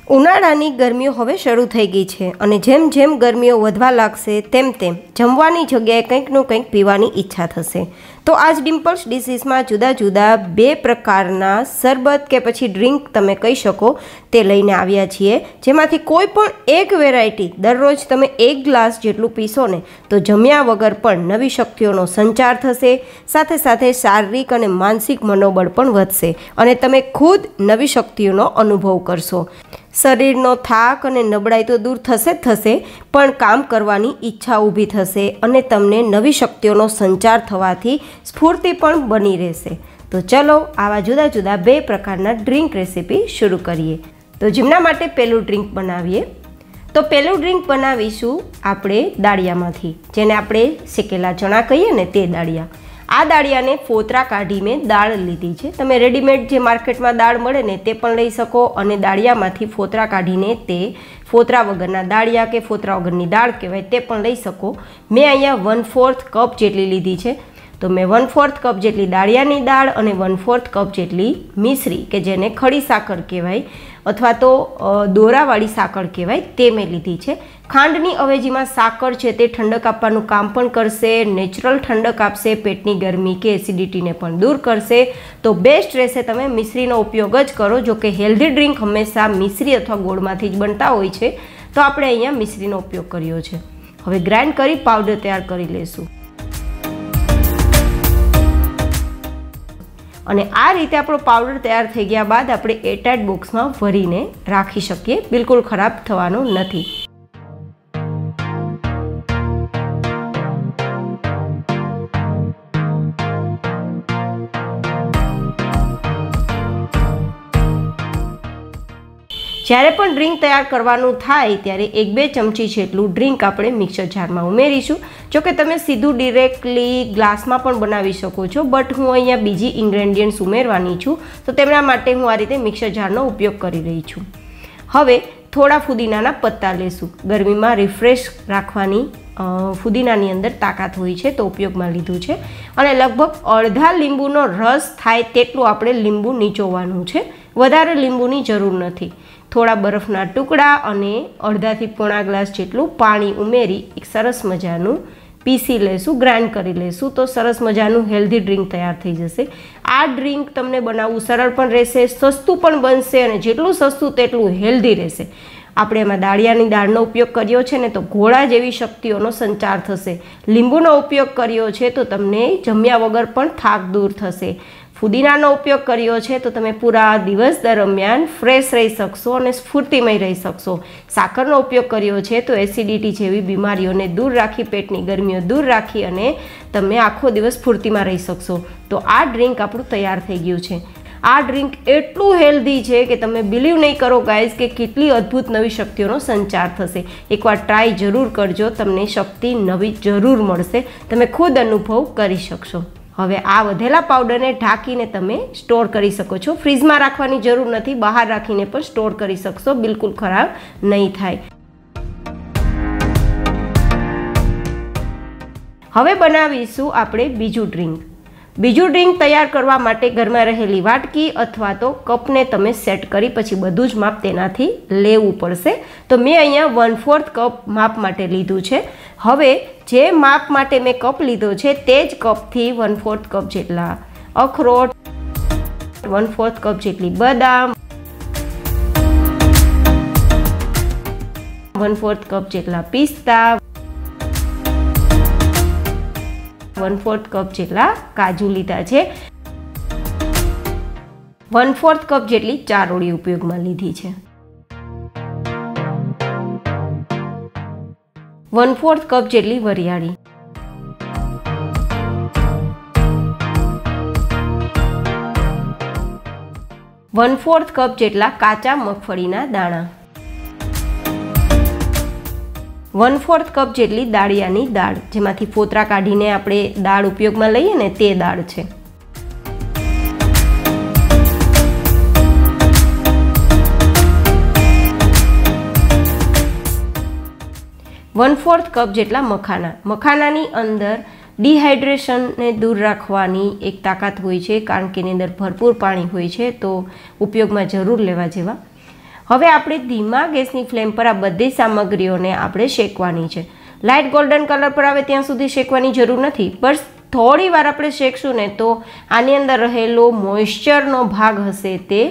ઉનાળાની ગરમીઓ હવે શરૂ થઈ ગઈ છે અને જેમ જેમ ગરમીઓ વધવા લાગશે તેમ તેમ જમવાની જગ્યાએ કંઈકનું કંઈક પીવાની ઈચ્છા થશે. તો આજ ડિમ્પલ્સ ડિશીસમાં જુદા જુદા 2 પ્રકારના શરબત કે પછી ડ્રિંક તમે કહી શકો તે લઈને આવ્યા છીએ, જેમાંથી કોઈ પણ એક વેરાયટી દરરોજ તમે 1 ગ્લાસ જેટલું પીશો ને તો જમ્યા વગર પણ નવી શક્તિઓનો સંચાર થશે, સાથે સાથે શારીરિક અને માનસિક મનોબળ પણ વધશે અને તમે ખુદ નવી શક્તિઓનો અનુભવ કરશો. શરીરનો થાક અને નબળાઈ તો દૂર થશે જ થશે, પણ કામ કરવાની ઈચ્છા ઊભી થશે અને તમને નવી શક્તિઓનો સંચાર થવાથી સ્ફૂર્તિ પણ બની રહેશે. તો ચલો આવા જુદા જુદા 2 પ્રકારના ડ્રિંક રેસીપી શરૂ કરીએ. તો જેમના માટે પહેલું ડ્રિંક બનાવીએ. તો પહેલું ડ્રિંક બનાવીશું આપણે દાળિયામાંથી, જેને આપણે શેકેલા ચણા કહીએ ને તે દાળિયા. આ દાળિયાને ફોતરા કાઢી મેં દાળ લીધી છે. તમે રેડીમેડ જે માર્કેટમાં દાળ મળે ને તે પણ લઈ શકો અને દાળિયામાંથી ફોતરા કાઢીને તે ફોતરા વગરના દાળિયા કે ફોતરા વગરની દાળ કહેવાય તે પણ લઈ શકો. મેં અહીંયા 1/4 કપ જેટલી લીધી છે. તો મેં 1/4 કપ જેટલી દાળિયાની દાળ અને 1/4 કપ જેટલી મિશ્રી કે જેને ખડી સાકર કહેવાય અથવા તો દોરાવાળી સાકર કહેવાય તે મેં લીધી છે. ખાંડની અવેજીમાં સાકર છે તે ઠંડક આપવાનું કામ પણ કરશે, નેચરલ ઠંડક આપશે, પેટની ગરમી કે એસિડિટીને પણ દૂર કરશે. તો બેસ્ટ રહેશે તમે મિશ્રીનો ઉપયોગ જ કરો. જો કે હેલ્ધી ડ્રિંક હંમેશા મિશ્રી અથવા ગોળમાંથી જ બનતા હોય છે, તો આપણે અહીંયા મિશ્રીનો ઉપયોગ કર્યો છે. હવે ગ્રાઇન્ડ કરી પાવડર તૈયાર કરી લઈશું અને આ રીતે આપણો પાવડર તૈયાર થઈ ગયા બાદ આપણે એરટાઇટ બોક્સમાં ભરીને રાખી શકીએ, બિલકુલ ખરાબ થવાનો નથી. જ્યારે પણ ડ્રિંક તૈયાર કરવાનું થાય ત્યારે 1-2 ચમચી જેટલું ડ્રિંક આપણે મિક્સર જારમાં ઉમેરીશું. જો કે તમે સીધું ડિરેક્ટલી ગ્લાસમાં પણ બનાવી શકો છો, બટ હું અહીંયા બીજી ઇન્ગ્રેડિયન્ટ્સ ઉમેરવાની છું, તો તેમના માટે હું આ રીતે મિક્સર જારનો ઉપયોગ કરી રહી છું. હવે થોડા ફુદીનાના પત્તા લેશું. ગરમીમાં રિફ્રેશ રાખવાની ફુદીનાની અંદર તાકાત હોય છે તો ઉપયોગમાં લીધું છે. અને લગભગ અડધા લીંબુનો રસ થાય તેટલું આપણે લીંબુ નીચોવવાનું છે, વધારે લીંબુની જરૂર નથી. થોડા બરફના ટુકડા અને અડધાથી પોણા ગ્લાસ જેટલું પાણી ઉમેરી એક સરસ મજાનું પીસી લેશું, ગ્રાઇન્ડ કરી લેશું. તો સરસ મજાનું હેલ્ધી ડ્રિંક તૈયાર થઈ જશે. આ ડ્રિંક તમને બનાવવું સરળ પણ રહેશે, સસ્તું પણ બનશે અને જેટલું સસ્તું તેટલું હેલ્ધી રહેશે. આપણે એમાં દાળિયાની દાળનો ઉપયોગ કર્યો છે ને તો ઘોડા જેવી શક્તિઓનો સંચાર થશે. લીંબુનો ઉપયોગ કર્યો છે તો તમને જમ્યા વગર પણ થાક દૂર થશે. ફુદીનાનો ઉપયોગ કર્યો છે તો તમે પૂરા દિવસ દરમિયાન ફ્રેશ રહી શકશો અને સ્ફૂર્તિમય રહી શકશો. સાકરનો ઉપયોગ કર્યો છે તો એસિડિટી જેવી બીમારીઓને દૂર રાખી, પેટની ગરમીઓ દૂર રાખી અને તમે આખો દિવસ સ્ફૂર્તિમાં રહી શકશો. તો આ ડ્રિંક આપણું તૈયાર થઈ ગયું છે. આ ડ્રિંક એટલું હેલ્ધી છે કે તમે બિલીવ નહીં કરો ગાઈઝ કે કેટલી અદ્ભુત નવી શક્તિઓનો સંચાર થશે. એકવાર ટ્રાય જરૂર કરજો, તમને શક્તિ નવી જરૂર મળશે, તમે ખુદ અનુભવ કરી શકશો. હવે આ વધેલા પાવડરને ઢાંકીને તમે સ્ટોર કરી શકો છો. ફ્રીજમાં રાખવાની જરૂર નથી, બહાર રાખીને પણ સ્ટોર કરી શકશો, બિલકુલ ખરાબ નહીં થાય. હવે બનાવીશું આપણે બીજું ડ્રિંક. બીજું ડ્રિંક તૈયાર કરવા માટે ઘરમાં રહેલી વાટકી અથવા તો કપને તમે સેટ કરી પછી બધું જ માપ તેનાથી લેવું પડશે. તો મેં અહીંયા 1/4 કપ માપ માટે લીધું છે. હવે જે માપ માટે મેં કપ લીધો છે તે જ કપથી 1/4 કપ જેટલા અખરોટ, 1/4 કપ જેટલી બદામ, 1/4 કપ જેટલા પિસ્તા, 1/4 કપ જેટલા કાજુ લીધા છે. 1/4 કપ જેટલી ચારોળી ઉપયોગમાં લીધી છે. 1/4 કપ જેટલી વરિયાળી, 1/4 કપ જેટલા કાચા મગફળીના દાણા, 1/4 કપ જેટલી દાળિયાની દાળ, જેમાંથી ફોતરા કાઢીને આપણે દાળ ઉપયોગમાં લઈએ ને તે દાળ છે. 1/4 કપ જેટલા મખાના. મખાનાની અંદર ડિહાઇડ્રેશનને દૂર રાખવાની એક તાકાત હોય છે, કારણ કે એની અંદર ભરપૂર પાણી હોય છે, તો ઉપયોગમાં જરૂર લેવા જેવા. હવે આપણે ધીમા ગેસની ફ્લેમ પર આ બધી સામગ્રીઓને આપણે શેકવાની છે. લાઇટ ગોલ્ડન કલર પર આવે ત્યાં સુધી શેકવાની જરૂર નથી, બસ થોડી વાર આપણે શેકશું ને તો આની અંદર રહેલો મોઇશ્ચરનો ભાગ હશે તે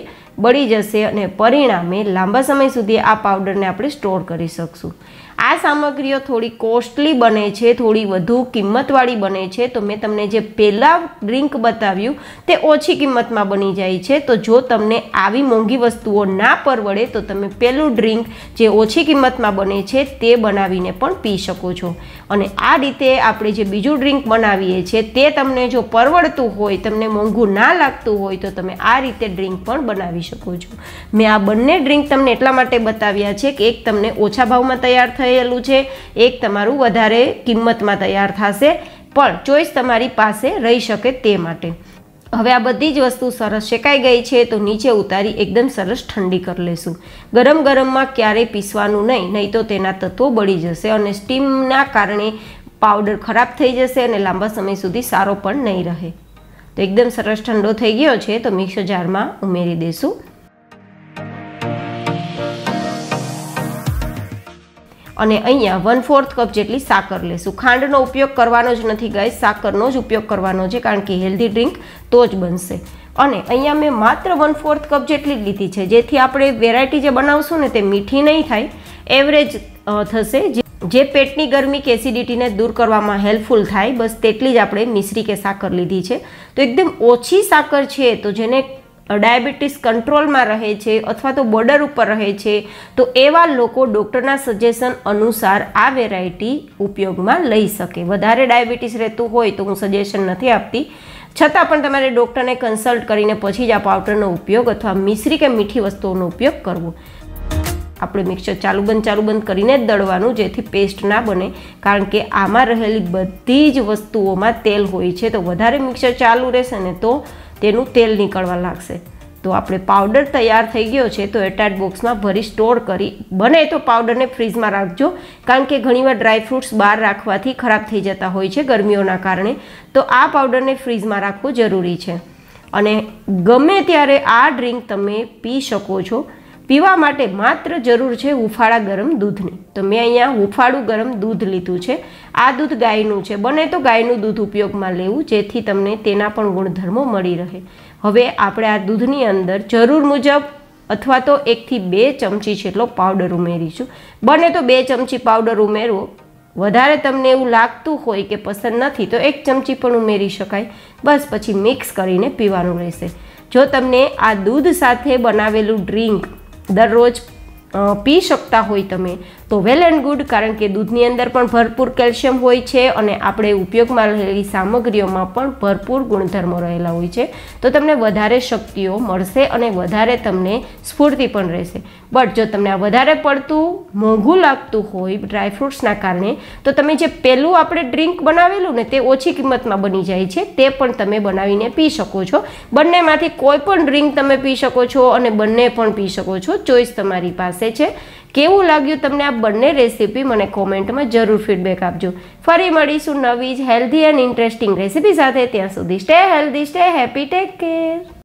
બળી જશે અને પરિણામે લાંબા સમય સુધી આ પાવડરને આપણે સ્ટોર કરી શકશું. આ સામગ્રીઓ થોડી કોસ્ટલી બને છે, થોડી વધુ કિંમતવાળી બને છે. તો મેં તમને જે પહેલાં ડ્રિંક બતાવ્યું તે ઓછી કિંમતમાં બની જાય છે. તો જો તમને આવી મોંઘી વસ્તુઓ ના પરવડે તો તમે પહેલું ડ્રિંક જે ઓછી કિંમતમાં બને છે તે બનાવીને પણ પી શકો છો. અને આ રીતે આપણે જે બીજું ડ્રિંક બનાવીએ છીએ તે તમને જો પરવડતું હોય, તમને મોંઘું ના લાગતું હોય તો તમે આ રીતે ડ્રિંક પણ બનાવી શકો છો. મેં આ બંને ડ્રિંક તમને એટલા માટે બતાવ્યા છે કે એક તમને ઓછા ભાવમાં તૈયાર થયેલું છે, એક તમારું વધારે કિંમતમાં તૈયાર થશે, પણ ચોઈસ તમારી પાસે રહી શકે તે માટે. હવે આ બધી જ વસ્તુ સરસ શેકાઈ ગઈ છે તો નીચે ઉતારી એકદમ સરસ ઠંડી કરી લેશું. ગરમ ગરમમાં ક્યારેય પીસવાનું નહીં તો તેના તત્વો બળી જશે અને સ્ટીમના કારણે પાવડર ખરાબ થઈ જશે અને લાંબા સમય સુધી સારો પણ નહીં રહે. તો એકદમ સરસ ઠંડો થઈ ગયો છે તો મિક્સર જારમાં ઉમેરી દઈશું. અને અહીંયા 1/4 કપ જેટલી સાકર લેશું. ખાંડનો ઉપયોગ કરવાનો જ નથી ગાઈસ, સાકરનો જ ઉપયોગ કરવાનો છે કારણ કે હેલ્ધી ડ્રિંક તો જ બનશે. અને અહીંયા મેં માત્ર 1/4 કપ જેટલી જ લીધી છે, જેથી આપણે વેરાયટી જે બનાવશું ને તે મીઠી નહીં થાય, એવરેજ થશે, જે પેટની ગરમી કે એસિડિટીને દૂર કરવામાં હેલ્પફુલ થાય. બસ તેટલી જ આપણે મિશ્રી કે સાકર લીધી છે. તો એકદમ ઓછી સાકર છે, તો જેને ડાયાબિટીસ કંટ્રોલમાં રહે છે અથવા તો બોર્ડર ઉપર રહે છે તો એવા લોકો ડૉક્ટરના સજેશન અનુસાર આ વેરાયટી ઉપયોગમાં લઈ શકે. વધારે ડાયાબિટીસ રહેતું હોય તો હું સજેશન નથી આપતી, છતાં પણ તમારે ડૉક્ટરને કન્સલ્ટ કરીને પછી જ આ પાવડરનો ઉપયોગ અથવા મિશ્રી કે મીઠી વસ્તુઓનો ઉપયોગ કરવો. આપણે મિક્સર ચાલુ બંધ કરીને જ દળવાનું, જેથી પેસ્ટ ના બને, કારણ કે આમાં રહેલી બધી જ વસ્તુઓમાં તેલ હોય છે. તો વધારે મિક્સર ચાલુ રહેશે ને તો તેનું તેલ નીકળવા લાગશે. તો આપણે પાવડર તૈયાર થઈ ગયો છે તો એરટાઇટ બોક્સમાં ભરી સ્ટોર કરી, બને તો પાવડરને ફ્રીઝમાં રાખજો, કારણ કે ઘણીવાર ડ્રાયફ્રૂટ્સ બહાર રાખવાથી ખરાબ થઈ જતા હોય છે ગરમીઓના કારણે. તો આ પાવડરને ફ્રીઝમાં રાખવું જરૂરી છે. અને ગમે ત્યારે આ ડ્રિંક તમે પી શકો છો. પીવા માટે માત્ર જરૂર છે હુંફાળા ગરમ દૂધની. તો મેં અહીંયા હુંફાળું ગરમ દૂધ લીધું છે. આ દૂધ ગાયનું છે, બને તો ગાયનું દૂધ ઉપયોગમાં લેવું, જેથી તમને તેના પણ ગુણધર્મો મળી રહે. હવે આપણે આ દૂધની અંદર જરૂર મુજબ અથવા તો 1 થી 2 ચમચી જેટલો પાવડર ઉમેરીશું. બને તો 2 ચમચી પાવડર ઉમેરવો. વધારે તમને એવું લાગતું હોય કે પસંદ નથી તો 1 ચમચી પણ ઉમેરી શકાય. બસ પછી મિક્સ કરીને પીવાનું રહેશે. જો તમને આ દૂધ સાથે બનાવેલું ડ્રિંક દરરોજ પી શકતા હોય તમે તો વેલ એન્ડ ગુડ, કારણ કે દૂધની અંદર પણ ભરપૂર કેલ્શિયમ હોય છે અને આપણે ઉપયોગમાં રહેલી સામગ્રીઓમાં પણ ભરપૂર ગુણધર્મો રહેલા હોય છે. તો તમને વધારે શક્તિઓ મળશે અને વધારે તમને સ્ફૂર્તિ પણ રહેશે. બટ જો તમને આ વધારે પડતું મોંઘું લાગતું હોય ડ્રાયફ્રૂટ્સના કારણે તો તમે જે પહેલું આપણે ડ્રિંક બનાવેલું ને તે ઓછી કિંમતમાં બની જાય છે, તે પણ તમે બનાવીને પી શકો છો. બંનેમાંથી કોઈ પણ ડ્રિંક તમે પી શકો છો અને બંને પણ પી શકો છો, ચોઈસ તમારી પાસે છે. કેવું લાગ્યું તમને આ બંને રેસીપી મને કોમેન્ટમાં જરૂર ફીડબેક આપજો. ફરી મળીશું નવી જ હેલ્ધી એન્ડ ઇન્ટરેસ્ટિંગ રેસીપી સાથે. ત્યાં સુધી stay healthy, stay happy, take care.